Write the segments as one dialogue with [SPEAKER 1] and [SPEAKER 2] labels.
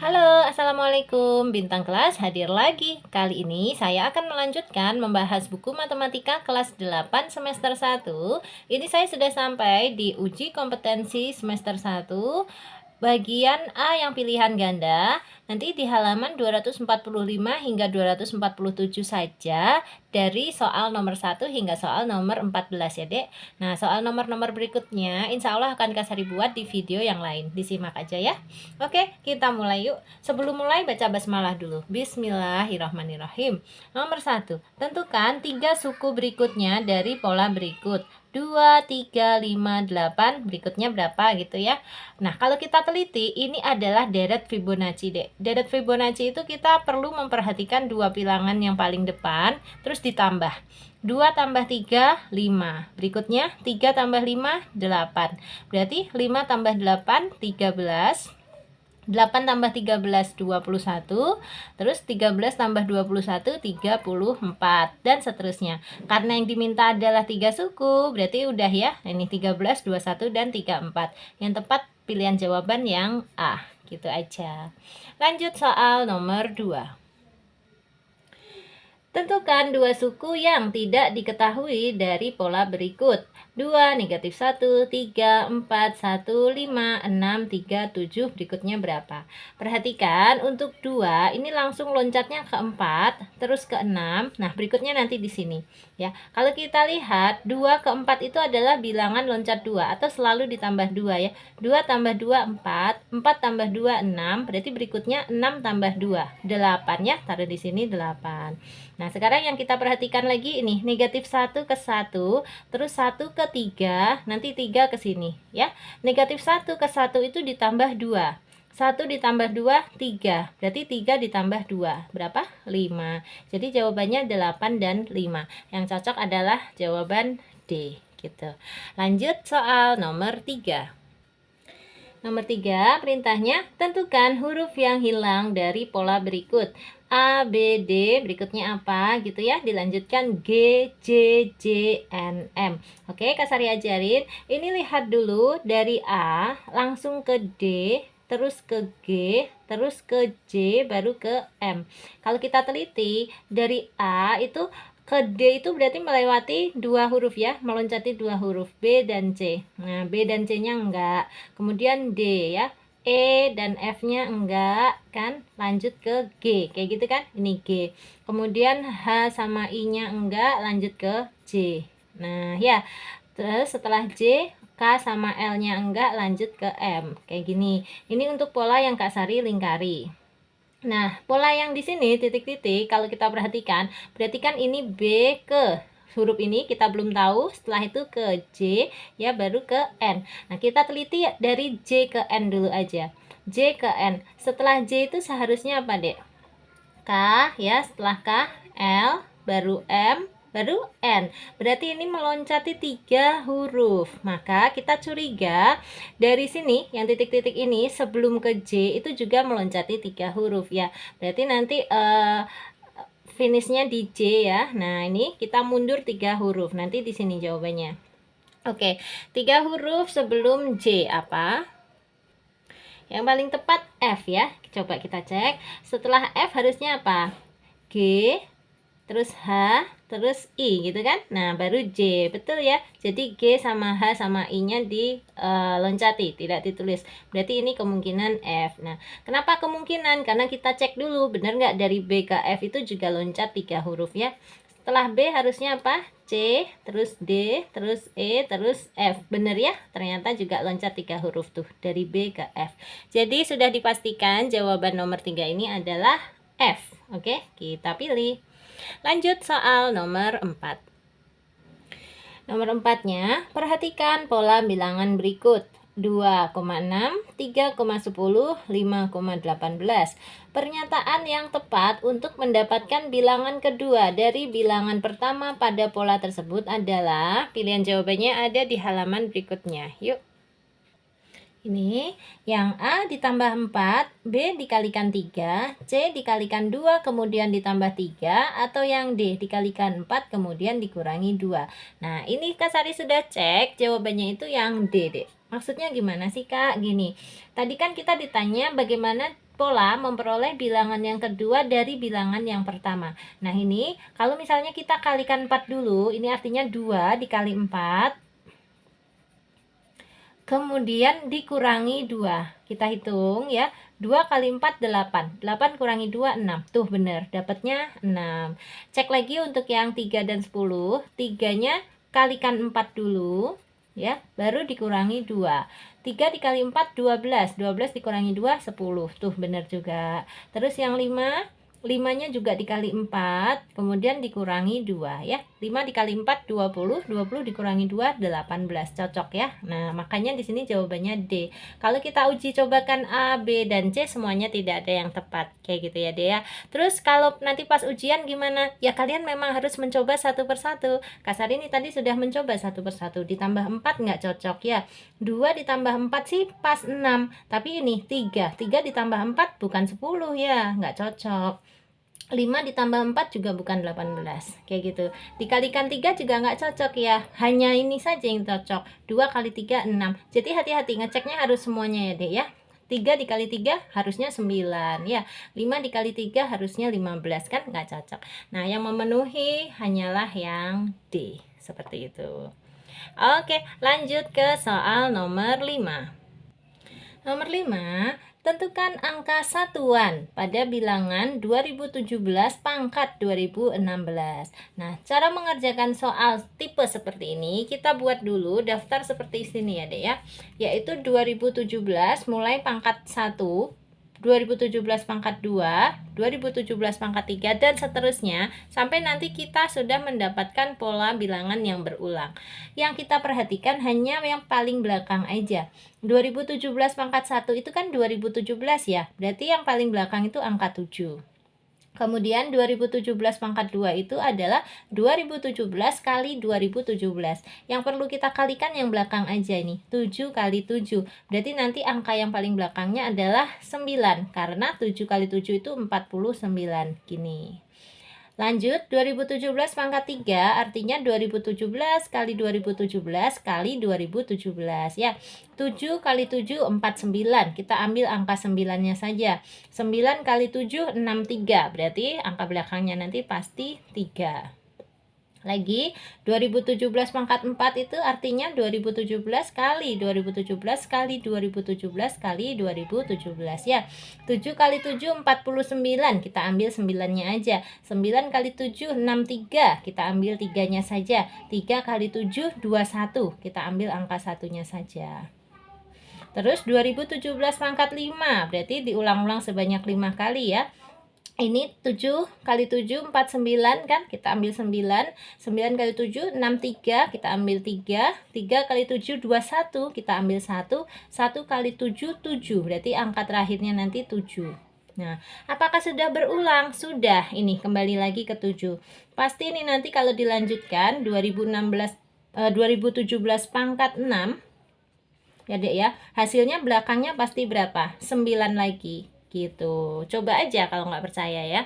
[SPEAKER 1] Halo, Assalamualaikum. Bintang kelas hadir lagi. Kali ini saya akan melanjutkan membahas buku matematika kelas 8 semester 1. Ini saya sudah sampai di uji kompetensi semester 1, bagian A yang pilihan ganda. Nanti di halaman 245 hingga 247 saja, dari soal nomor 1 hingga soal nomor 14 ya, Dek. Nah, soal nomor-nomor berikutnya insya Allah akan Kak Sari buat di video yang lain. Disimak aja ya. Oke, kita mulai yuk. Sebelum mulai baca basmalah dulu. Bismillahirrahmanirrahim. Nomor 1. Tentukan 3 suku berikutnya dari pola berikut. 2, 3, 5, 8. Berikutnya berapa gitu ya. Nah, kalau kita teliti, ini adalah deret Fibonacci, Dek. Deret Fibonacci itu kita perlu memperhatikan dua bilangan yang paling depan, terus ditambah. 2 tambah 3, 5. Berikutnya 3 tambah 5, 8. Berarti 5 tambah 8, 13. 8 tambah 13, 21. Terus 13 tambah 21, 34. Dan seterusnya. Karena yang diminta adalah 3 suku, berarti udah ya. Ini 13, 21, dan 34. Yang tepat pilihan jawaban yang A. Gitu aja. Lanjut soal nomor 2. Tentukan dua suku yang tidak diketahui dari pola berikut. 2, negatif 1, 3, 4, 1, 5, 6, 3, 7. Berikutnya berapa? Perhatikan untuk 2 ini langsung loncatnya ke 4, terus ke 6. Nah, berikutnya nanti di sini ya. Kalau kita lihat 2 ke 4 itu adalah bilangan loncat 2 atau selalu ditambah 2 ya. 2 tambah 2, 4. 4 tambah 2, 6. Berarti berikutnya 6 tambah 2, 8 ya. Taruh di sini 8. Nah, sekarang yang kita perhatikan lagi ini negatif 1 ke 1, terus 1 ke 3, nanti 3 ke sini ya. Negatif 1 ke 1 itu ditambah 2. 1 ditambah 2, 3. Berarti 3 ditambah 2. Berapa? 5. Jadi jawabannya 8 dan 5. Yang cocok adalah jawaban D gitu. Lanjut soal nomor 3. Nomor 3, perintahnya tentukan huruf yang hilang dari pola berikut. A, B, D, berikutnya apa gitu ya. Dilanjutkan G, J, J, N, M. Oke, Kak Sari ajarin. Ini lihat dulu dari A langsung ke D, terus ke G, terus ke J, baru ke M. Kalau kita teliti dari A itu ke D itu berarti melewati dua huruf ya, meloncati dua huruf B dan C. Nah, B dan C-nya enggak. Kemudian D ya. E dan F-nya enggak kan, lanjut ke G. Kayak gitu kan? Ini G. Kemudian H sama I-nya enggak, lanjut ke J. Nah, ya. Terus setelah J, K sama L-nya enggak, lanjut ke M. Kayak gini. Ini untuk pola yang Kak Sari lingkari. Nah, pola yang di sini titik-titik kalau kita perhatikan, berarti kan ini B ke huruf ini kita belum tahu, setelah itu ke J ya, baru ke N. Nah, kita teliti dari J ke N dulu aja. J ke N. Setelah J itu seharusnya apa, Dek? K ya, setelah K L, baru M, baru N. Berarti ini meloncati 3 huruf. Maka kita curiga dari sini yang titik-titik ini sebelum ke J itu juga meloncati 3 huruf ya. Berarti nanti finishnya di J ya. Nah, ini kita mundur 3 huruf. Nanti di sini jawabannya. Oke, 3 huruf sebelum J apa? Yang paling tepat F ya. Coba kita cek. Setelah F harusnya apa? G, terus H, terus I gitu kan. Nah, baru J. Betul ya. Jadi G sama H sama I-nya diloncati, tidak ditulis. Berarti ini kemungkinan F. Nah, kenapa kemungkinan? Karena kita cek dulu benar nggak dari B ke F itu juga loncat 3 huruf ya. Setelah B harusnya apa? C, terus D, terus E, terus F. Bener ya? Ternyata juga loncat 3 huruf tuh dari B ke F. Jadi sudah dipastikan jawaban nomor 3 ini adalah F. Oke, kita pilih. Lanjut soal nomor 4. Nomor 4-nya, perhatikan pola bilangan berikut. 2,6, 3,10, 5,18. Pernyataan yang tepat untuk mendapatkan bilangan kedua dari bilangan pertama pada pola tersebut adalah, pilihan jawabannya ada di halaman berikutnya. Yuk. Ini yang A ditambah 4, B dikalikan 3, C dikalikan 2 kemudian ditambah 3, atau yang D dikalikan 4 kemudian dikurangi 2. Nah, ini Kak Sari sudah cek, jawabannya itu yang D, Dek. Maksudnya gimana sih, Kak? Gini, tadi kan kita ditanya bagaimana pola memperoleh bilangan yang kedua dari bilangan yang pertama. Nah ini kalau misalnya kita kalikan 4 dulu, ini artinya 2 dikali 4, kemudian dikurangi 2. Kita hitung ya, 2 kali 4 8, 8 kurangi 2 6. Tuh bener, dapatnya 6. Cek lagi untuk yang 3 dan 10. 3-nya kalikan 4 dulu ya, baru dikurangi 2. 3 dikali 4 12, 12 dikurangi 2 10. Tuh bener juga. Terus yang 5, 5-nya juga dikali 4, kemudian dikurangi 2 ya. 5 dikali 4 20, 20 dikurangi 2 18. Cocok ya. Nah, makanya di sini jawabannya D. Kalau kita uji cobakan A, B dan C semuanya tidak ada yang tepat. Kayak gitu ya, D ya. Terus kalau nanti pas ujian gimana? Ya kalian memang harus mencoba satu persatu. Kasar ini tadi sudah mencoba satu persatu. Ditambah 4 nggak cocok ya. 2 ditambah 4 sih pas 6. Tapi ini 3. 3 ditambah 4 bukan 10 ya. Nggak cocok. 5 ditambah 4 juga bukan 18. Kayak gitu. Dikalikan 3 juga nggak cocok ya. Hanya ini saja yang cocok. 2 kali 3 6. Jadi hati-hati ngeceknya harus semuanya ya, Dek ya. 3 dikali 3 harusnya 9 ya. 5 dikali 3 harusnya 15 kan nggak cocok. Nah, yang memenuhi hanyalah yang D. Seperti itu. Oke, lanjut ke soal nomor 5. Nomor 5, tentukan angka satuan pada bilangan 2017 pangkat 2016. Nah, cara mengerjakan soal tipe seperti ini, kita buat dulu daftar seperti sini ya, Dek ya. Yaitu 2017 mulai pangkat 1, 2017 pangkat 2, 2017 pangkat 3, dan seterusnya sampai nanti kita sudah mendapatkan pola bilangan yang berulang. Yang kita perhatikan hanya yang paling belakang aja. 2017 pangkat 1 itu kan 2017 ya, berarti yang paling belakang itu angka 7. Kemudian 2017 pangkat 2 itu adalah 2017 kali 2017. Yang perlu kita kalikan yang belakang aja nih, 7 kali 7. Berarti nanti angka yang paling belakangnya adalah 9, karena 7 kali 7 itu 49. Gini. Lanjut, 2017 pangkat 3 artinya 2017 kali 2017 kali 2017 ya. 7 kali 7 49. Kita ambil angka 9-nya saja. 9 kali 7 63. Berarti angka belakangnya nanti pasti 3. Lagi 2017 pangkat 4 itu artinya 2017 kali 2017 kali 2017 kali 2017 ya. 7 kali 7 49, kita ambil 9-nya aja. 9 kali 7 63, kita ambil 3-nya saja. 3 kali 7 21, kita ambil angka 1-nya saja. Terus 2017 pangkat 5, berarti diulang-ulang sebanyak 5 kali ya. Ini 7 kali 7 49 kan, kita ambil 9. 9 kali 7 63, kita ambil 3. 3 kali 7 21, kita ambil 1. 1 kali 7 7, berarti angka terakhirnya nanti 7. Nah, apakah sudah berulang? Sudah. Ini kembali lagi ke 7. Pasti ini nanti kalau dilanjutkan 2017 pangkat 6 ya, Dek ya. Hasilnya belakangnya pasti berapa? 9 lagi. Gitu. Coba aja kalau nggak percaya ya.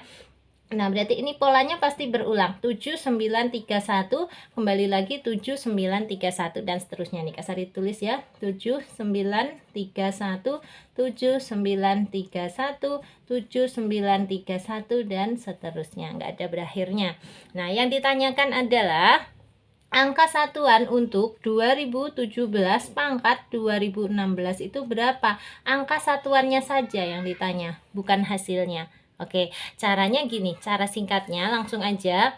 [SPEAKER 1] Nah, berarti ini polanya pasti berulang. 7 9 3 1, kembali lagi 7 9 3 1 dan seterusnya nih. Kasar ditulis ya. 7 9 3 1, 7 9 3 1, 7 9 3 1 dan seterusnya. Nggak ada berakhirnya. Nah, yang ditanyakan adalah angka satuan untuk 2017 pangkat 2016 itu berapa? Angka satuannya saja yang ditanya, bukan hasilnya. Oke, caranya gini, cara singkatnya langsung aja.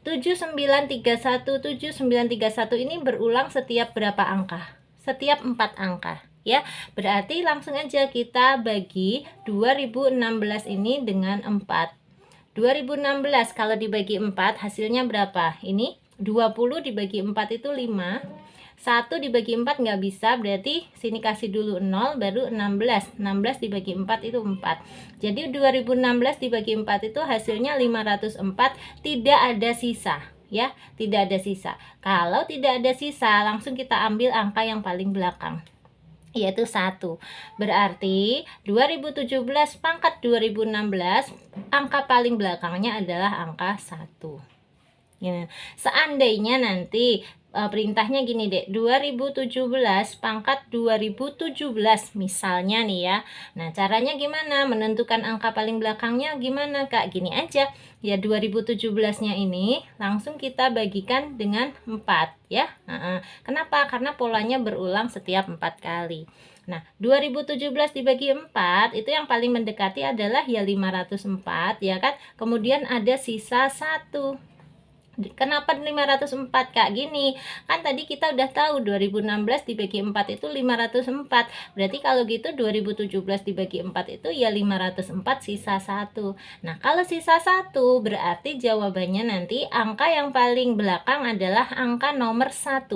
[SPEAKER 1] 7931, 7931 ini berulang setiap berapa angka? Setiap 4 angka. Ya, berarti langsung aja kita bagi 2016 ini dengan 4. 2016 kalau dibagi 4 hasilnya berapa? Ini 20 dibagi 4 itu 5. 1 dibagi 4 nggak bisa, berarti sini kasih dulu 0, baru 16. 16 dibagi 4 itu 4. Jadi 2016 dibagi 4 itu hasilnya 504, tidak ada sisa. Ya, tidak ada sisa. Kalau tidak ada sisa, langsung kita ambil angka yang paling belakang, yaitu 1. Berarti 2017 pangkat 2016 angka paling belakangnya adalah angka 1. Ya. Seandainya nanti perintahnya gini dek, 2017 pangkat 2017 misalnya nih ya. Nah caranya gimana? Menentukan angka paling belakangnya gimana kak? Gini aja ya, 2017 nya ini langsung kita bagikan dengan 4 ya. Kenapa? Karena polanya berulang setiap 4 kali. Nah 2017 dibagi 4 itu yang paling mendekati adalah ya 504 ya kan. Kemudian ada sisa 1. Kenapa 504 kak? Gini kan tadi kita udah tahu 2016 dibagi 4 itu 504. Berarti kalau gitu 2017 dibagi 4 itu ya 504 sisa 1. Nah kalau sisa 1 berarti jawabannya nanti angka yang paling belakang adalah angka nomor 1,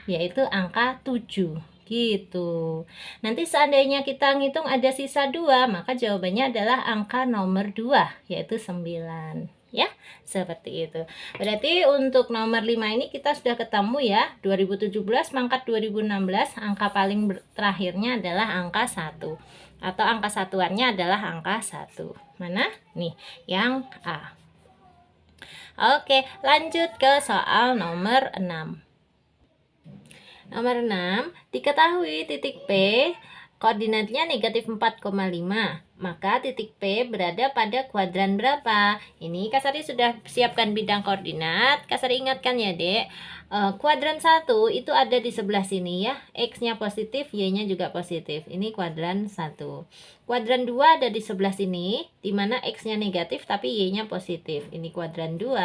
[SPEAKER 1] yaitu angka 7 gitu. Nanti seandainya kita ngitung ada sisa 2, maka jawabannya adalah angka nomor 2, yaitu 9 ya, seperti itu. Berarti untuk nomor 5 ini kita sudah ketemu ya, 2017 mangkat 2016, angka paling terakhirnya adalah angka 1 atau angka satuannya adalah angka 1. Mana? Nih, yang A. Oke, lanjut ke soal nomor 6. Nomor 6, diketahui titik P koordinatnya negatif 4,5. Maka titik P berada pada kuadran berapa? Ini Kak Sari sudah siapkan bidang koordinat. Kak Sari ingatkan ya dek, kuadran 1 itu ada di sebelah sini ya. X-nya positif, Y-nya juga positif. Ini kuadran 1. Kuadran 2 ada di sebelah sini, dimana X-nya negatif tapi Y-nya positif. Ini kuadran 2.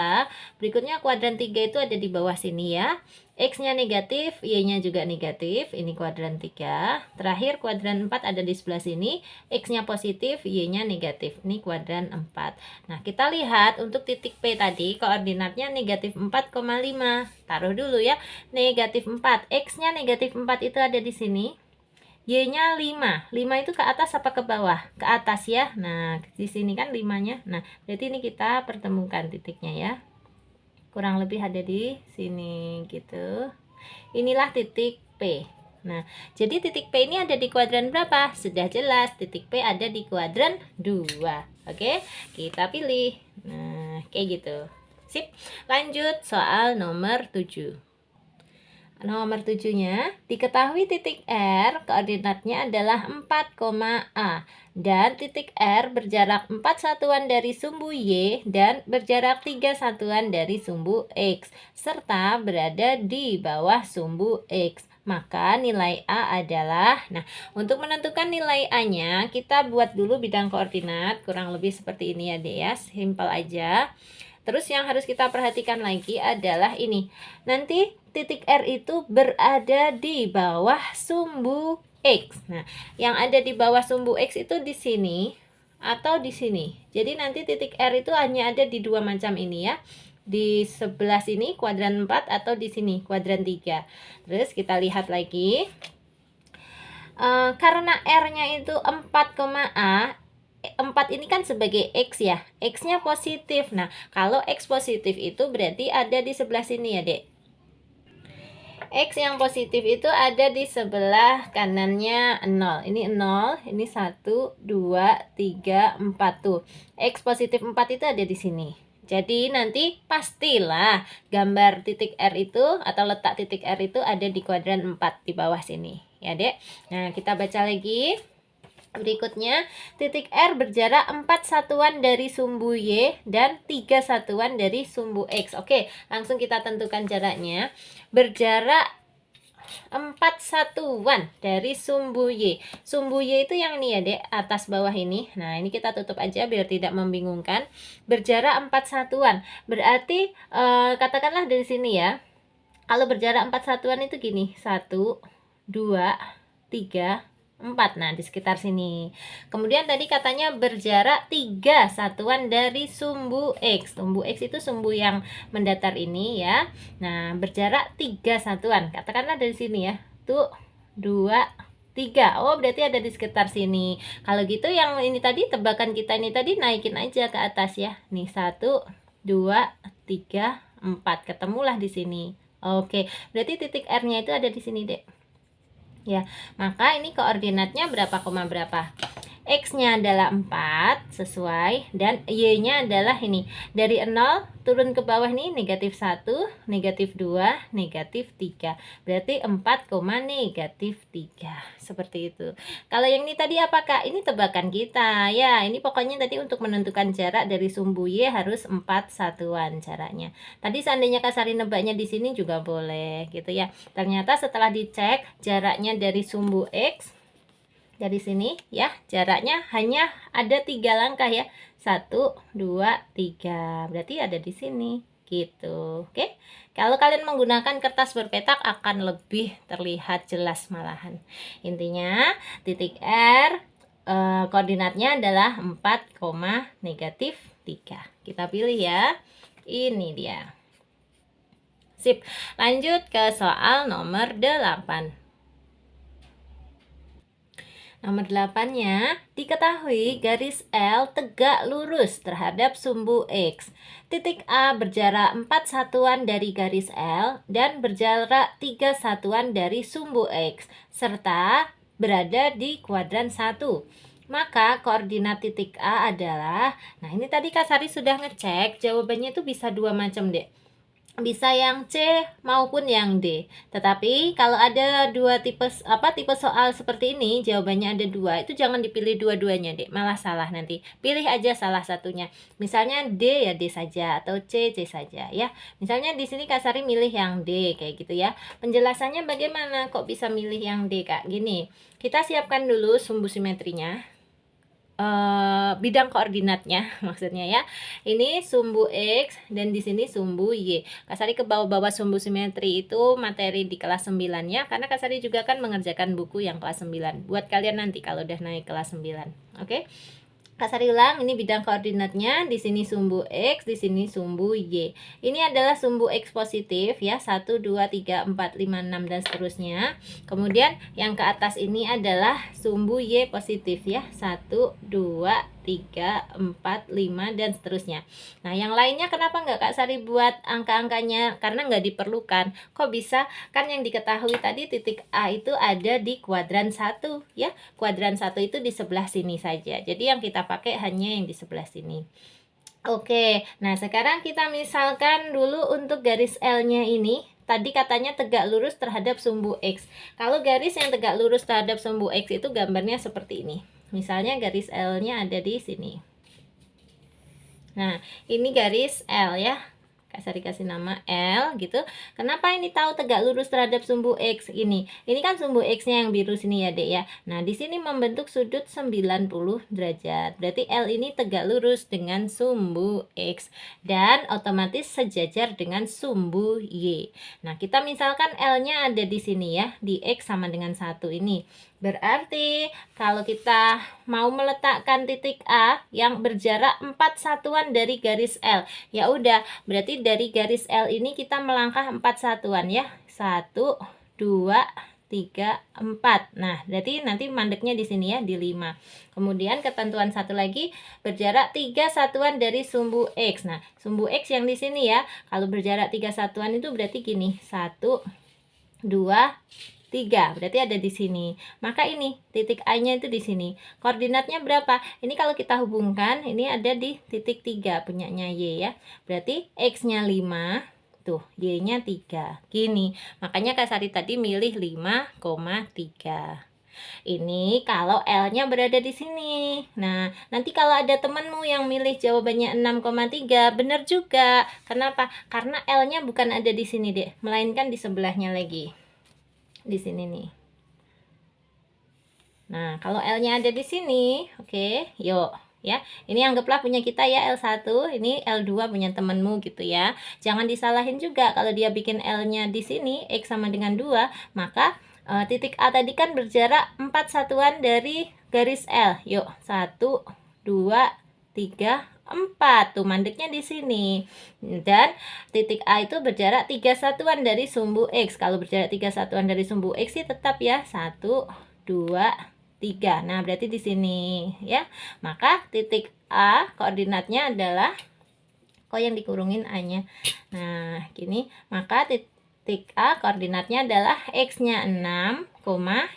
[SPEAKER 1] Berikutnya kuadran 3 itu ada di bawah sini ya. X-nya negatif, Y-nya juga negatif. Ini kuadran 3. Terakhir kuadran 4 ada di sebelah sini. X-nya positif, Y-nya negatif. Ini kuadran 4. Nah, kita lihat untuk titik P tadi koordinatnya negatif 4,5. Taruh dulu ya. Negatif 4. X-nya negatif 4 itu ada di sini. Y-nya 5. 5 itu ke atas apa ke bawah? Ke atas ya. Nah, di sini kan 5-nya. Nah, berarti ini kita pertemukan titiknya ya. Kurang lebih ada di sini gitu. Inilah titik P. Nah, jadi titik P ini ada di kuadran berapa? Sudah jelas, titik P ada di kuadran 2. Oke, kita pilih. Nah, kayak gitu. Sip. Lanjut soal nomor 7. Nomor 7-nya, diketahui titik R koordinatnya adalah 4, A dan titik R berjarak 4 satuan dari sumbu Y dan berjarak 3 satuan dari sumbu X serta berada di bawah sumbu X. Maka nilai A adalah, nah untuk menentukan nilai A-nya kita buat dulu bidang koordinat kurang lebih seperti ini ya deh ya, simpel aja. Terus yang harus kita perhatikan lagi adalah ini. Nanti titik R itu berada di bawah sumbu X. Nah, yang ada di bawah sumbu X itu di sini atau di sini. Jadi nanti titik R itu hanya ada di dua macam ini ya. Di sebelah sini kuadran 4 atau di sini kuadran 3. Terus kita lihat lagi. Karena R-nya itu 4,A, 4 ini kan sebagai X ya, X-nya positif. Nah, kalau X positif itu berarti ada di sebelah sini ya dek. X yang positif itu ada di sebelah kanannya 0. Ini 0, ini 1, 2, 3, 4 tuh. X positif 4 itu ada di sini. Jadi nanti pastilah gambar titik R itu atau letak titik R itu ada di kuadran 4 di bawah sini ya dek. Nah, kita baca lagi. Berikutnya, titik R berjarak 4 satuan dari sumbu Y dan 3 satuan dari sumbu X. Oke, langsung kita tentukan jaraknya. Berjarak 4 satuan dari sumbu Y. Sumbu Y itu yang ini ya dek, atas bawah ini. Nah, ini kita tutup aja biar tidak membingungkan. Berjarak 4 satuan. Berarti, katakanlah dari sini ya. Kalau berjarak 4 satuan itu gini. 1, 2, 3, 4. Nah, di sekitar sini. Kemudian tadi katanya berjarak 3 satuan dari sumbu X. Sumbu X itu sumbu yang mendatar ini ya. Nah, berjarak 3 satuan. Katakanlah dari sini ya. Tuh, 2, 3. Oh, berarti ada di sekitar sini. Kalau gitu yang ini tadi, tebakan kita ini tadi naikin aja ke atas ya. Nih, 1, 2, 3, 4. Ketemulah di sini. Oke, berarti titik R-nya itu ada di sini, dek. Ya, maka ini koordinatnya berapa koma berapa? X-nya adalah 4 sesuai, dan Y-nya adalah ini. Dari 0 turun ke bawah nih negatif 1, negatif 2, negatif 3. Berarti 4, negatif 3. Seperti itu. Kalau yang ini tadi apakah? Ini tebakan kita. Ya, ini pokoknya tadi untuk menentukan jarak dari sumbu Y harus 4 satuan caranya. Tadi seandainya Kak Sari nebaknya di sini juga boleh gitu ya. Ternyata setelah dicek jaraknya dari sumbu X dari sini ya, jaraknya hanya ada 3 langkah ya. 1, 2, 3. Berarti ada di sini gitu. Oke. Kalau kalian menggunakan kertas berpetak akan lebih terlihat jelas malahan. Intinya titik R koordinatnya adalah 4, negatif 3. Kita pilih ya. Ini dia. Sip. Lanjut ke soal nomor 8. Nomor 8-nya, diketahui garis L tegak lurus terhadap sumbu X. Titik A berjarak 4 satuan dari garis L dan berjarak 3 satuan dari sumbu X, serta berada di kuadran 1. Maka koordinat titik A adalah, nah ini tadi Kak Sari sudah ngecek, jawabannya itu bisa dua macam deh. Bisa yang C maupun yang D. Tetapi kalau ada tipe soal seperti ini, jawabannya ada 2, itu jangan dipilih dua-duanya, Dek. Malah salah nanti. Pilih aja salah satunya. Misalnya D ya D saja, atau C saja ya. Misalnya di sini Kak Sari milih yang D kayak gitu ya. Penjelasannya bagaimana kok bisa milih yang D, Kak? Gini, kita siapkan dulu sumbu simetrinya. Bidang koordinatnya maksudnya ya. Ini sumbu X dan di sini sumbu Y. Kak Sari ke bawah-bawah sumbu simetri itu materi di kelas 9 ya, karena Kak Sari juga kan mengerjakan buku yang kelas 9 buat kalian nanti kalau udah naik kelas 9. Oke. Kak Sari ulang, ini bidang koordinatnya, di sini sumbu X, di sini sumbu Y. Ini adalah sumbu X positif ya, 1, 2, 3, 4, 5, 6 dan seterusnya. Kemudian yang ke atas ini adalah sumbu Y positif ya, 1, 2, 3, 4, 5 dan seterusnya. Nah yang lainnya kenapa nggak Kak Sari buat angka-angkanya? Karena nggak diperlukan. Kok bisa? Kan yang diketahui tadi titik A itu ada di kuadran 1 ya. Kuadran 1 itu di sebelah sini saja. Jadi yang kita pakai hanya yang di sebelah sini. Oke, nah sekarang kita misalkan dulu untuk garis L-nya ini. Tadi katanya tegak lurus terhadap sumbu X. Kalau garis yang tegak lurus terhadap sumbu X itu gambarnya seperti ini. Misalnya garis L-nya ada di sini. Nah, ini garis L ya. Kak Sari kasih nama L gitu. Kenapa ini tahu tegak lurus terhadap sumbu X ini? Ini kan sumbu X-nya yang biru sini ya, Dek ya. Nah, di sini membentuk sudut 90 derajat. Berarti L ini tegak lurus dengan sumbu X dan otomatis sejajar dengan sumbu Y. Nah, kita misalkan L-nya ada di sini ya, di X sama dengan 1 ini. Berarti kalau kita mau meletakkan titik A yang berjarak 4 satuan dari garis L, ya udah, berarti dari garis L ini kita melangkah 4 satuan ya. 1, 2, 3, 4. Nah, berarti nanti mandeknya di sini ya, di 5. Kemudian ketentuan satu lagi, berjarak 3 satuan dari sumbu X. Nah, sumbu X yang di sini ya, kalau berjarak 3 satuan itu berarti gini, 1, 2, 3, berarti ada di sini. Maka ini titik A-nya itu di sini. Koordinatnya berapa? Ini kalau kita hubungkan, ini ada di titik 3 punyanya Y ya. Berarti X-nya 5, tuh Y-nya 3. Gini. Makanya Kak Sari tadi milih 5,3. Ini kalau L-nya berada di sini. Nah, nanti kalau ada temanmu yang milih jawabannya 6,3, benar juga. Kenapa? Karena L-nya bukan ada di sini, Dek, melainkan di sebelahnya lagi. Di sini nih. Nah, kalau L-nya ada di sini, oke, yuk ya. Ini anggaplah punya kita ya L1, ini L2 punya temenmu gitu ya. Jangan disalahin juga kalau dia bikin L-nya di sini X sama dengan 2, maka titik A tadi kan berjarak 4 satuan dari garis L. Yuk, 1, 2, 3, 4. Tuh mandeknya di sini. Dan titik A itu berjarak 3 satuan dari sumbu X. Kalau berjarak 3 satuan dari sumbu X sih tetap ya 1, 2, 3. Nah, berarti di sini ya. Maka titik A koordinatnya adalah kok yang dikurungin A-nya. Nah, gini, maka Titik A koordinatnya adalah X-nya 6,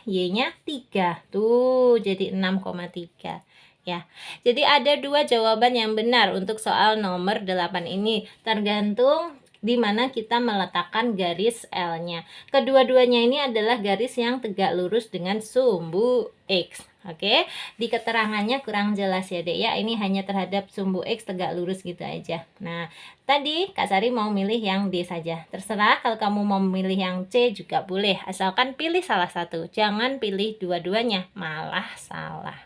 [SPEAKER 1] Y-nya 3. Tuh, jadi 6,3. Ya, jadi ada dua jawaban yang benar untuk soal nomor 8 ini. Tergantung di mana kita meletakkan garis L-nya. Kedua-duanya ini adalah garis yang tegak lurus dengan sumbu X. Oke, di keterangannya kurang jelas ya dek ya, ini hanya terhadap sumbu X tegak lurus gitu aja. Nah, tadi Kak Sari mau milih yang D saja. Terserah, kalau kamu mau memilih yang C juga boleh, asalkan pilih salah satu. Jangan pilih dua-duanya, malah salah.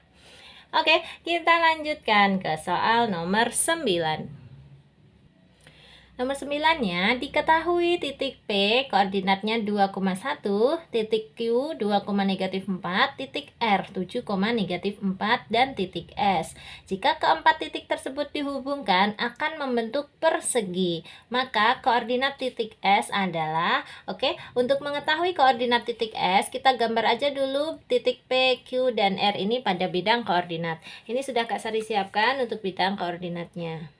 [SPEAKER 1] Oke, kita lanjutkan ke soal nomor 9. Nomor 9-nya, diketahui titik P koordinatnya 2,1, titik Q 2,-4, titik R 7,-4, dan titik S. Jika keempat titik tersebut dihubungkan akan membentuk persegi. Maka koordinat titik S adalah, untuk mengetahui koordinat titik S, kita gambar aja dulu titik P, Q, dan R ini pada bidang koordinat. Ini sudah Kak Sari siapkan untuk bidang koordinatnya.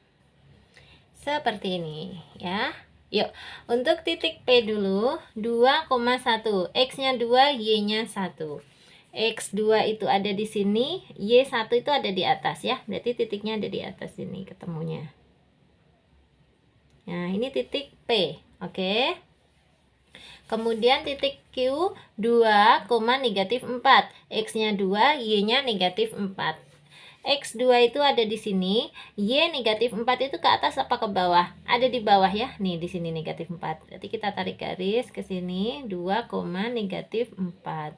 [SPEAKER 1] Seperti ini ya. Yuk, untuk titik P dulu 2,1, X-nya 2, Y-nya 1. X2 itu ada di sini, Y1 itu ada di atas ya. Berarti titiknya ada di atas sini ketemunya. Nah, ini titik P, oke. Kemudian titik Q 2,-4, X-nya 2, Y-nya -4. X2 itu ada di sini, Y -4 itu ke atas apa ke bawah? Ada di bawah ya. Nih di sini -4. Berarti kita tarik garis ke sini 2,-4.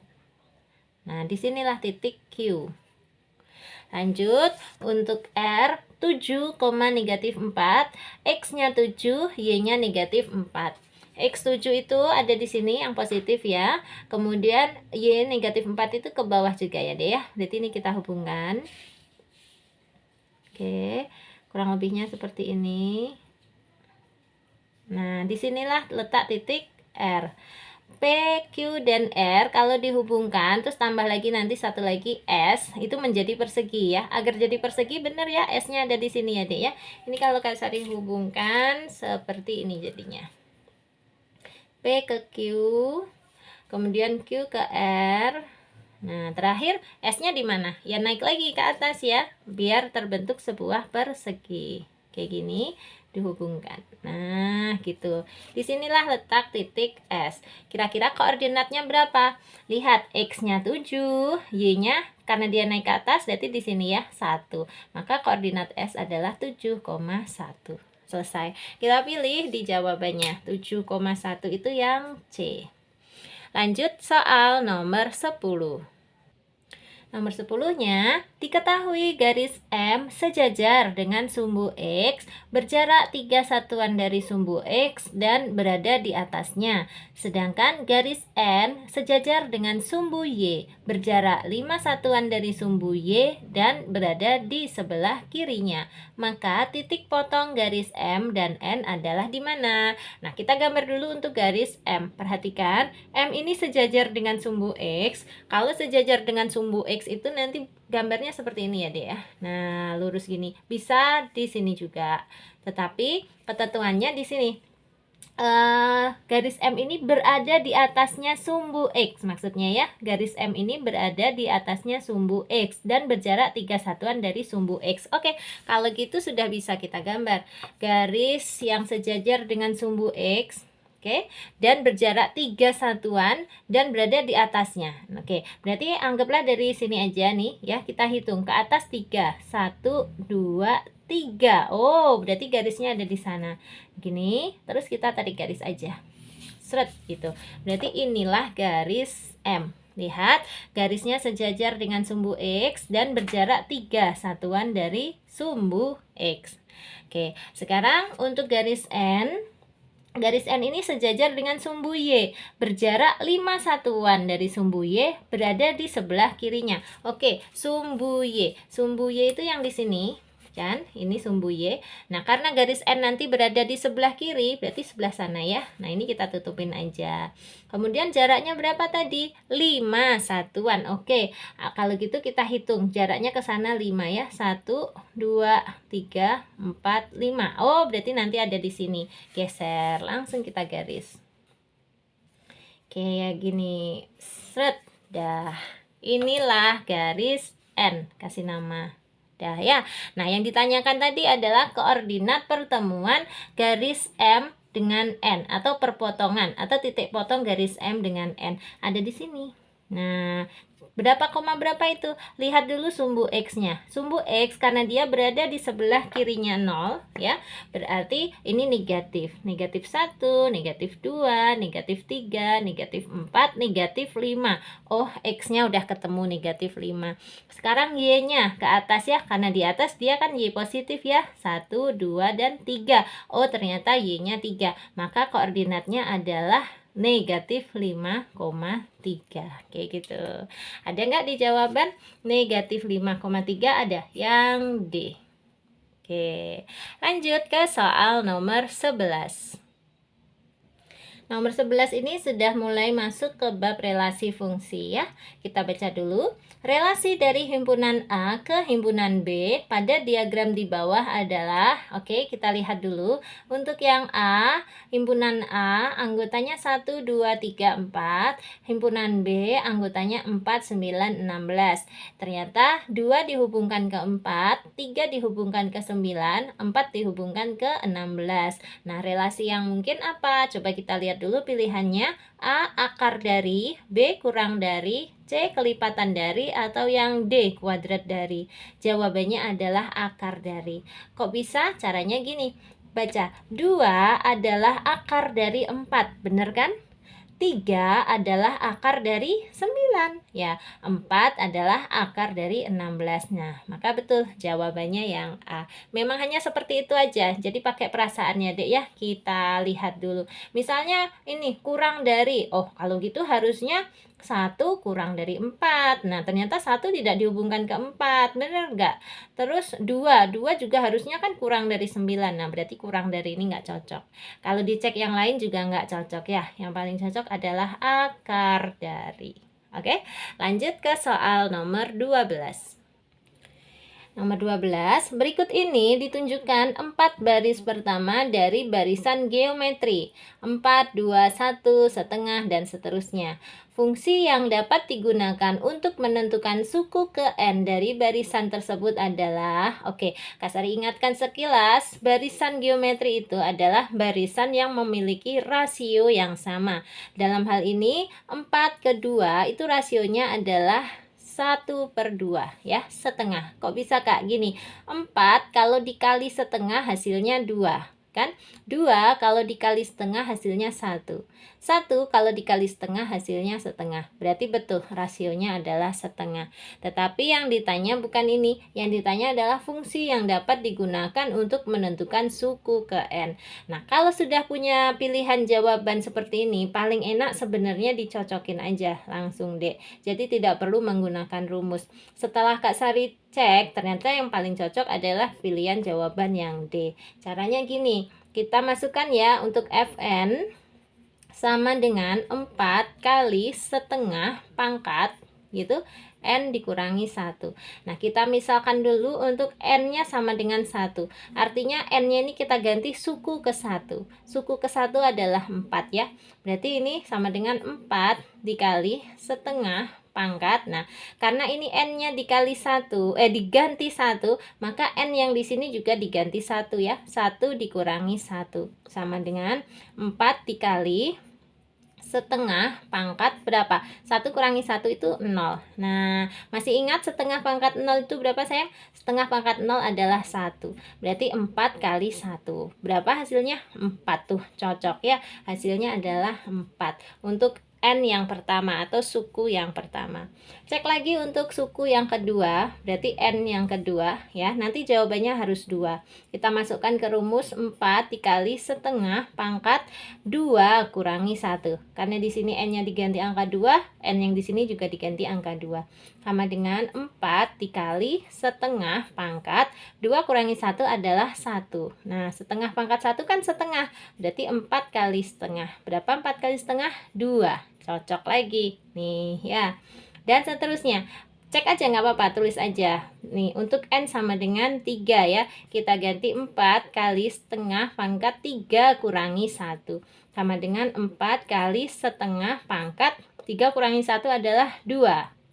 [SPEAKER 1] Nah, disinilah titik Q. Lanjut, untuk R 7,-4, X-nya 7, Y-nya -4. X7 itu ada di sini yang positif ya. Kemudian Y -4 itu ke bawah juga ya deh ya. Berarti ini kita hubungkan. Oke, kurang lebihnya seperti ini. Nah, disinilah letak titik R. P, Q, dan R kalau dihubungkan, terus tambah lagi nanti satu lagi S, itu menjadi persegi ya. Agar jadi persegi bener ya, S-nya ada di sini ya dek ya. Ini kalau Kak Sari hubungkan seperti ini jadinya. P ke Q, kemudian Q ke R. Nah, terakhir S-nya di mana? Ya naik lagi ke atas ya, biar terbentuk sebuah persegi. Kayak gini dihubungkan. Nah, gitu. Disinilah letak titik S. Kira-kira koordinatnya berapa? Lihat, X-nya 7, Y-nya karena dia naik ke atas berarti di sini ya 1. Maka koordinat S adalah 7,1. Selesai. Kita pilih di jawabannya. 7,1 itu yang C. Lanjut soal nomor 10. Nomor 10-nya, diketahui garis M sejajar dengan sumbu X, berjarak 3 satuan dari sumbu X dan berada di atasnya. Sedangkan garis N sejajar dengan sumbu Y, berjarak 5 satuan dari sumbu Y dan berada di sebelah kirinya. Maka titik potong garis M dan N adalah di mana? Nah, kita gambar dulu untuk garis M. Perhatikan, M ini sejajar dengan sumbu X. Kalau sejajar dengan sumbu X itu nanti gambarnya seperti ini ya dek ya. Nah, lurus gini. Bisa di sini juga. Tetapi ketentuannya di sini. Garis M ini berada di atasnya sumbu X, maksudnya ya, garis M ini berada di atasnya sumbu X dan berjarak 3 satuan dari sumbu X. Oke, kalau gitu sudah bisa kita gambar garis yang sejajar dengan sumbu X. Oke, dan berjarak 3 satuan dan berada di atasnya. Oke, berarti anggaplah dari sini aja nih ya, kita hitung ke atas 3. 1, 2, 3. Oh, berarti garisnya ada di sana. Gini, terus kita tarik garis aja. Seret gitu. Berarti inilah garis M. Lihat, garisnya sejajar dengan sumbu X dan berjarak 3 satuan dari sumbu X. Oke, sekarang untuk garis N. Garis N ini sejajar dengan sumbu Y, berjarak 5 satuan dari sumbu Y, berada di sebelah kirinya. Oke, sumbu Y. Sumbu Y itu yang di sini, kan? Ini sumbu Y. Nah, karena garis N nanti berada di sebelah kiri, berarti sebelah sana ya. Nah, ini kita tutupin aja. Kemudian jaraknya berapa tadi? 5 satuan. Oke, kalau gitu kita hitung jaraknya ke sana 5 ya. 1, 2, 3, 4, 5. Oh, berarti nanti ada di sini. Geser, langsung kita garis. Kayak gini. Sret. Dah. Inilah garis N. Kasih nama. Dah ya. Nah, yang ditanyakan tadi adalah koordinat pertemuan garis M dengan N, atau perpotongan atau titik potong garis M dengan N. Ada di sini. Nah, berapa koma berapa itu? Lihat dulu sumbu X-nya. Sumbu X karena dia berada di sebelah kirinya 0 ya. Berarti ini negatif. Negatif 1, negatif 2, negatif 3, negatif 4, negatif 5. Oh, X-nya udah ketemu negatif 5. Sekarang Y-nya ke atas ya. Karena di atas dia kan Y positif ya. 1, 2, dan 3. Oh, ternyata Y-nya 3. Maka koordinatnya adalah negatif 5,3. Kayak gitu. Ada nggak di jawaban? Negatif 5,3 ada. Yang D. Oke, lanjut ke soal nomor 11. Nomor 11 ini sudah mulai masuk ke bab relasi fungsi ya. Kita baca dulu. Relasi dari himpunan A ke himpunan B pada diagram di bawah adalah, oke, kita lihat dulu. Untuk yang A, himpunan A anggotanya 1, 2, 3, 4. Himpunan B anggotanya 4, 9, 16. Ternyata 2 dihubungkan ke 4, 3 dihubungkan ke 9, 4 dihubungkan ke 16. Nah, relasi yang mungkin apa? Coba kita lihat dulu pilihannya. A akar dari, B kurang dari, C kelipatan dari, atau yang D kuadrat dari. Jawabannya adalah akar dari. Kok bisa? Caranya gini. Baca, 2 adalah akar dari 4, bener kan? 3 adalah akar dari 9 ya, 4 adalah akar dari 16. Nah, maka betul jawabannya yang A. Memang hanya seperti itu aja, jadi pakai perasaannya Dek ya. Kita lihat dulu. Misalnya ini kurang dari, oh kalau gitu harusnya 1 kurang dari 4. Nah, ternyata 1 tidak dihubungkan ke 4, bener nggak? Terus 2 juga harusnya kan kurang dari 9. Nah, berarti kurang dari ini nggak cocok. Kalau dicek yang lain juga nggak cocok ya. Yang paling cocok adalah akar dari. Oke, lanjut ke soal nomor 12. Nomor 12, berikut ini ditunjukkan 4 baris pertama dari barisan geometri. 4, 2, 1, setengah, dan seterusnya. Fungsi yang dapat digunakan untuk menentukan suku ke N dari barisan tersebut adalah, oke, Kasari ingatkan sekilas, barisan geometri itu adalah barisan yang memiliki rasio yang sama. Dalam hal ini, 4 ke 2 itu rasionya adalah 1/2 ya, setengah. Kok bisa Kak? Gini, 4 kalau dikali setengah hasilnya 2 kan? 2 kalau dikali setengah hasilnya 1. 1 kalau dikali setengah hasilnya setengah. Berarti betul rasionya adalah setengah. Tetapi yang ditanya bukan ini. Yang ditanya adalah fungsi yang dapat digunakan untuk menentukan suku ke N. Nah, kalau sudah punya pilihan jawaban seperti ini, paling enak sebenarnya dicocokin aja langsung deh. Jadi tidak perlu menggunakan rumus. Setelah Kak Sari cek, ternyata yang paling cocok adalah pilihan jawaban yang D. Caranya gini, kita masukkan ya untuk Fn sama dengan 4 kali setengah pangkat gitu, N dikurangi 1. Nah, kita misalkan dulu untuk N-nya sama dengan 1. Artinya N-nya ini kita ganti suku ke 1. Suku ke 1 adalah 4 ya. Berarti ini sama dengan 4 dikali setengah pangkat. Nah, karena ini N-nya dikali 1, diganti 1, maka N yang di sini juga diganti 1 ya. 1 dikurangi 1 sama dengan 4 dikali setengah pangkat berapa? 1 kurangi 1 itu 0. Nah, masih ingat setengah pangkat 0 itu berapa sayang? Setengah pangkat 0 adalah 1. Berarti 4 kali 1. Berapa hasilnya? 4 tuh, cocok ya. Hasilnya adalah 4. Untuk N yang pertama atau suku yang pertama. Cek lagi untuk suku yang kedua, berarti N yang kedua ya. Nanti jawabannya harus 2. Kita masukkan ke rumus 4 dikali setengah pangkat 2 kurangi 1. Karena di sini N-nya diganti angka 2, N yang di sini juga diganti angka 2. Sama dengan 4 dikali setengah pangkat 2 kurangi 1 adalah 1. Nah, setengah pangkat 1 kan setengah. Berarti 4 kali setengah. Berapa 4 kali setengah? 2. Cocok lagi nih ya. Dan seterusnya, Cek aja nggak apa-apa, tulis aja. Nih, untuk N sama dengan 3 ya. Kita ganti 4 kali setengah pangkat 3 kurangi 1. Sama dengan 4 kali setengah pangkat 3 kurangi 1 adalah 2.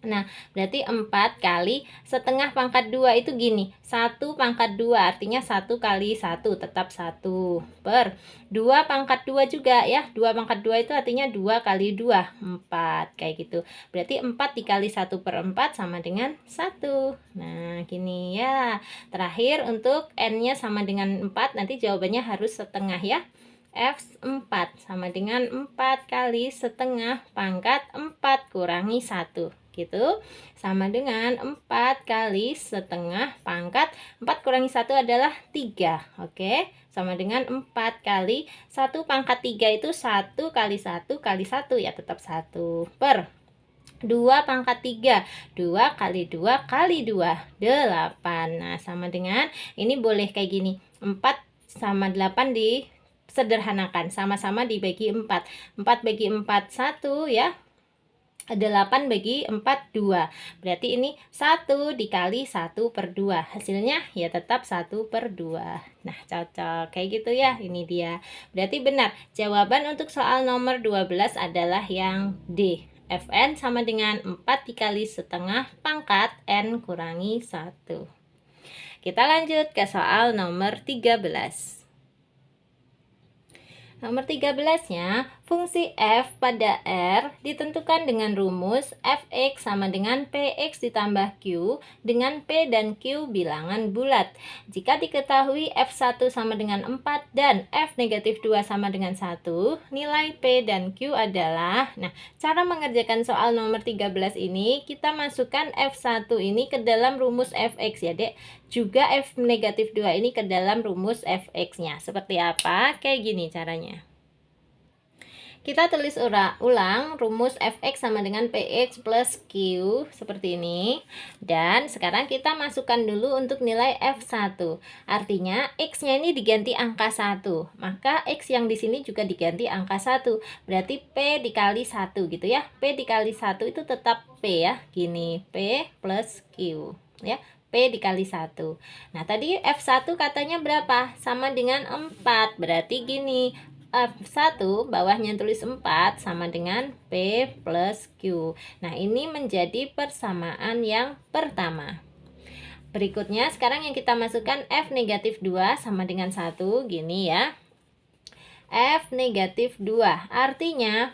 [SPEAKER 1] Nah, berarti 4 kali setengah pangkat 2 itu gini. 1 pangkat 2 artinya 1 kali 1 tetap 1 per 2 pangkat 2 juga ya. 2 pangkat 2 itu artinya 2 kali 2, 4. Kayak gitu. Berarti 4 dikali 1 per 4 sama dengan 1. Nah, gini ya. Terakhir untuk N-nya sama dengan 4, nanti jawabannya harus setengah ya. F4 sama dengan 4 kali setengah pangkat 4 kurangi 1 gitu, sama dengan 4 kali setengah pangkat 4 kurangi 1 adalah 3. Oke, sama dengan 4 kali 1 pangkat 3 itu 1 kali 1 kali 1 ya, tetap 1 per 2 pangkat 3, 2 kali 2 kali 2, 8. Nah, sama dengan ini boleh kayak gini, 4 sama 8 disederhanakan, sama-sama dibagi 4. 4 bagi 4 1 ya. 8 bagi 4 2. Berarti ini 1 dikali 1 per 2. Hasilnya ya tetap 1 per 2. Nah, cocok. Kayak gitu ya. Ini dia. Berarti benar. Jawaban untuk soal nomor 12 adalah yang D. Fn sama dengan 4 dikali setengah pangkat N kurangi 1. Kita lanjut ke soal nomor 13. Nomor 13-nya, fungsi f pada R ditentukan dengan rumus fx sama dengan px ditambah q dengan p dan q bilangan bulat. Jika diketahui f1 sama dengan 4 dan f negatif 2 sama dengan 1, nilai p dan q adalah, nah, cara mengerjakan soal nomor 13 ini, kita masukkan f1 ini ke dalam rumus fx ya, Dek. Juga f negatif 2 ini ke dalam rumus fx-nya. Seperti apa? Kayak gini caranya. Kita tulis ulang rumus fx sama dengan px plus q seperti ini. Dan sekarang kita masukkan dulu untuk nilai f1. Artinya x-nya ini diganti angka 1. Maka x yang di sini juga diganti angka 1. Berarti p dikali 1 gitu ya. P dikali 1 itu tetap p ya. Gini, p plus q ya. P dikali 1. Nah, tadi F1 katanya berapa? Sama dengan 4. Berarti gini, F1 bawahnya tulis 4 sama dengan P plus Q. Nah, ini menjadi persamaan yang pertama. Berikutnya, sekarang yang kita masukkan F negatif 2 sama dengan 1. Gini ya. F negatif 2. Artinya,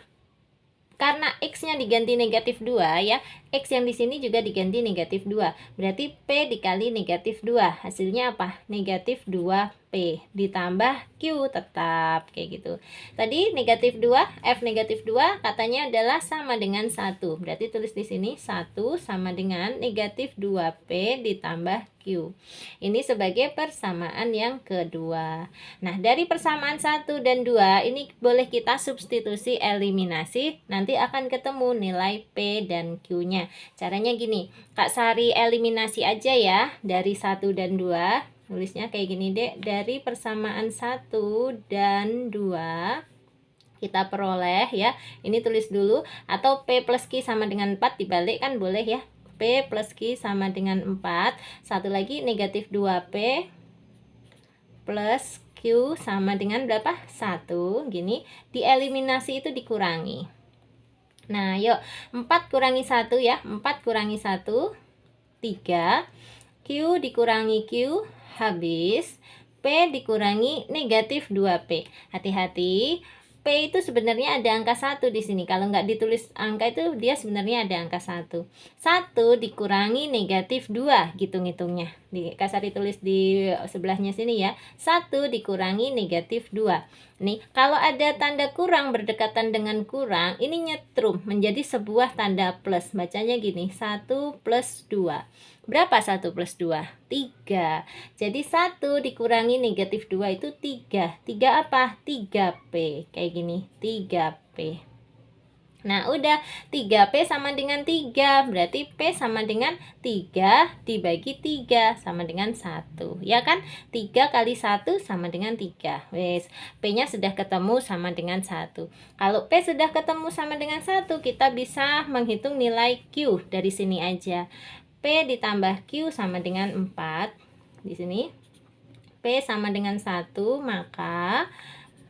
[SPEAKER 1] karena x-nya diganti negatif 2 ya, x yang di sini juga diganti negatif 2. Berarti P dikali negatif 2. Hasilnya apa? Negatif 2P ditambah Q tetap kayak gitu. Tadi negatif 2, F negatif 2 katanya adalah sama dengan 1. Berarti tulis di sini 1 sama dengan negatif 2P ditambah Q. Ini sebagai persamaan yang kedua. Nah, dari persamaan 1 dan 2 ini boleh kita substitusi eliminasi. Nanti akan ketemu nilai P dan Q-nya. Caranya gini, Kak Sari eliminasi aja ya dari 1 dan 2. Nulisnya kayak gini, Dek. Dari persamaan 1 dan 2 kita peroleh ya. Ini tulis dulu, atau P plus Q sama dengan 4 dibalik kan boleh ya. P plus Q sama dengan 4. Satu lagi negatif 2P plus Q sama dengan berapa? 1. Gini, dieliminasi itu dikurangi. Nah, yuk, 4 kurangi 1 ya. 4 kurangi 1, 3. Q dikurangi Q, habis. P dikurangi negatif 2P. Hati-hati, P itu sebenarnya ada angka 1 di sini. Kalau nggak ditulis angka itu, dia sebenarnya ada angka 1. 1 dikurangi negatif 2, gitu ngitungnya. Kasar ditulis di sebelahnya sini ya. 1 dikurangi negatif 2. Nih, kalau ada tanda kurang berdekatan dengan kurang, ini nyetrum menjadi sebuah tanda plus. Bacanya gini, 1 plus 2. Berapa 1 plus 2? 3. Jadi 1 dikurangi negatif 2 itu 3. 3 apa? 3P. Kayak gini, 3P. Nah, udah 3P sama dengan 3. Berarti P sama dengan 3 dibagi 3 sama dengan 1. Ya kan? 3 kali 1 sama dengan 3. Wes, P-nya sudah ketemu sama dengan 1. Kalau P sudah ketemu sama dengan 1, kita bisa menghitung nilai Q dari sini aja. P ditambah Q sama dengan 4. Di sini P sama dengan 1, maka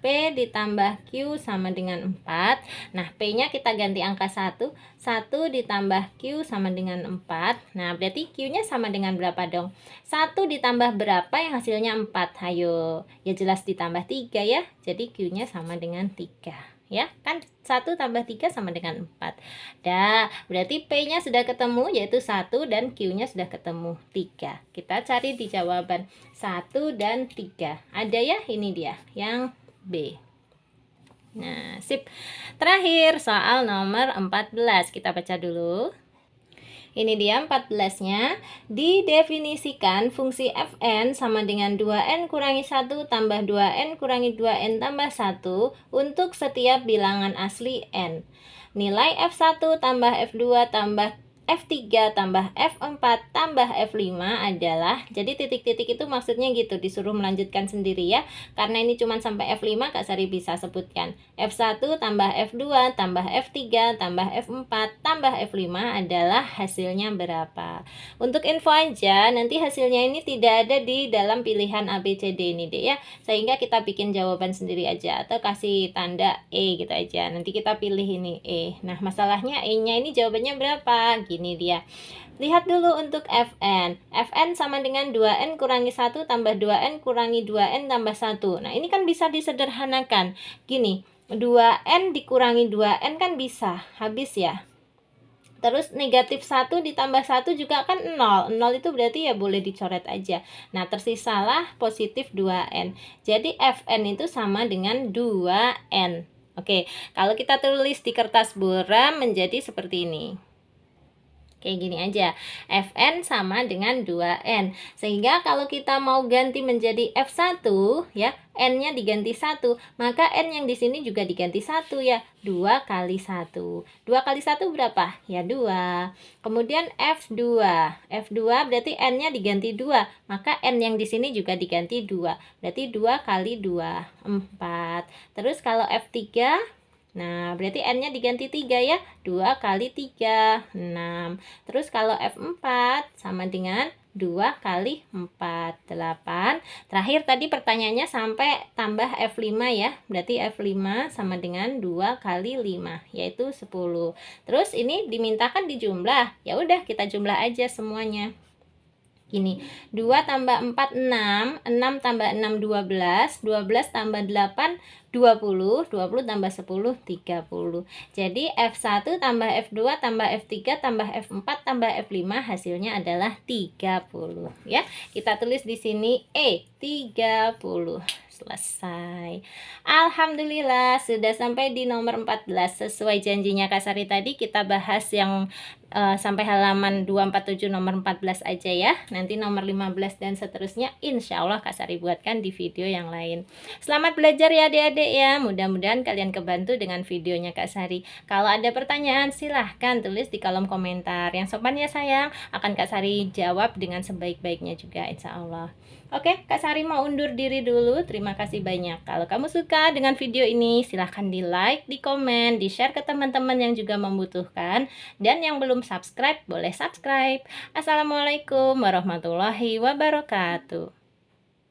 [SPEAKER 1] P ditambah Q sama dengan 4. Nah, P-nya kita ganti angka 1. 1 ditambah Q sama dengan 4. Nah, berarti Q-nya sama dengan berapa dong? 1 ditambah berapa yang hasilnya 4? Hayo, ya jelas ditambah 3 ya. Jadi Q-nya sama dengan 3. Ya, kan 1 tambah 3 sama dengan 4. Dah, berarti P-nya sudah ketemu yaitu 1 dan Q-nya sudah ketemu 3. Kita cari di jawaban 1 dan 3. Ada ya, ini dia yang B. Nah, sip. Terakhir soal nomor 14. Kita baca dulu. Ini dia 14-nya. Didefinisikan fungsi fn sama dengan 2n kurangi 1 tambah 2n kurangi 2n tambah 1 untuk setiap bilangan asli n. Nilai f1 tambah f2 tambah F3 tambah F4 tambah F5 adalah, jadi titik-titik itu maksudnya gitu, disuruh melanjutkan sendiri ya. Karena ini cuma sampai F5, Kak Sari bisa sebutkan. F1 tambah F2 tambah F3 tambah F4 tambah F5 adalah hasilnya berapa. Untuk info aja, nanti hasilnya ini tidak ada di dalam pilihan ABCD ini deh ya. Sehingga kita bikin jawaban sendiri aja, atau kasih tanda E gitu aja. Nanti kita pilih ini E. Nah, masalahnya E-nya ini jawabannya berapa? Ini dia. Lihat dulu untuk Fn. Fn sama dengan 2n kurangi 1 tambah 2n kurangi 2n tambah 1. Nah, ini kan bisa disederhanakan. Gini, 2n dikurangi 2n kan bisa, habis ya. Terus negatif 1 ditambah 1 juga kan 0. 0 itu berarti ya boleh dicoret aja. Nah, tersisalah positif 2n. Jadi Fn itu sama dengan 2n. Oke, kalau kita tulis di kertas buram menjadi seperti ini. Kayak gini aja, Fn sama dengan 2n. Sehingga kalau kita mau ganti menjadi F1 ya, n-nya diganti 1, maka n yang di sini juga diganti 1 ya. 2 kali 1. 2 kali 1 berapa? Ya 2. Kemudian F2. F2 berarti n-nya diganti 2, maka n yang di sini juga diganti 2. Berarti 2 kali 2, 4. Terus kalau F3, nah, berarti n-nya diganti 3 ya. 2 kali 3, 6. Terus kalau F4 sama dengan 2 kali 4, 8. Terakhir tadi pertanyaannya sampai tambah F5 ya. Berarti F5 sama dengan 2 kali 5, yaitu 10. Terus ini dimintakan dijumlah. Ya udah, kita jumlah aja semuanya. Gini, 2 tambah 4, 6, 6 tambah 6, 12, 12 tambah 8, 20, 20 tambah 10, 30. Jadi F1 tambah F2 tambah F3 tambah F4 tambah F5 hasilnya adalah 30. Ya, kita tulis di sini E, 30. Selesai. Alhamdulillah sudah sampai di nomor 14. Sesuai janjinya Kak Sari tadi, kita bahas yang sampai halaman 247 nomor 14 aja ya. Nanti nomor 15 dan seterusnya insya Allah Kak Sari buatkan di video yang lain. Selamat belajar ya adik-adik ya. Mudah-mudahan kalian kebantu dengan videonya Kak Sari. Kalau ada pertanyaan silahkan tulis di kolom komentar. Yang sopan ya sayang, akan Kak Sari jawab dengan sebaik-baiknya juga insya Allah. Oke, Kak Sari mau undur diri dulu. Terima kasih banyak. Kalau kamu suka dengan video ini, silahkan di like, di komen, di share ke teman-teman yang juga membutuhkan. Dan yang belum subscribe, boleh subscribe. Assalamualaikum warahmatullahi wabarakatuh.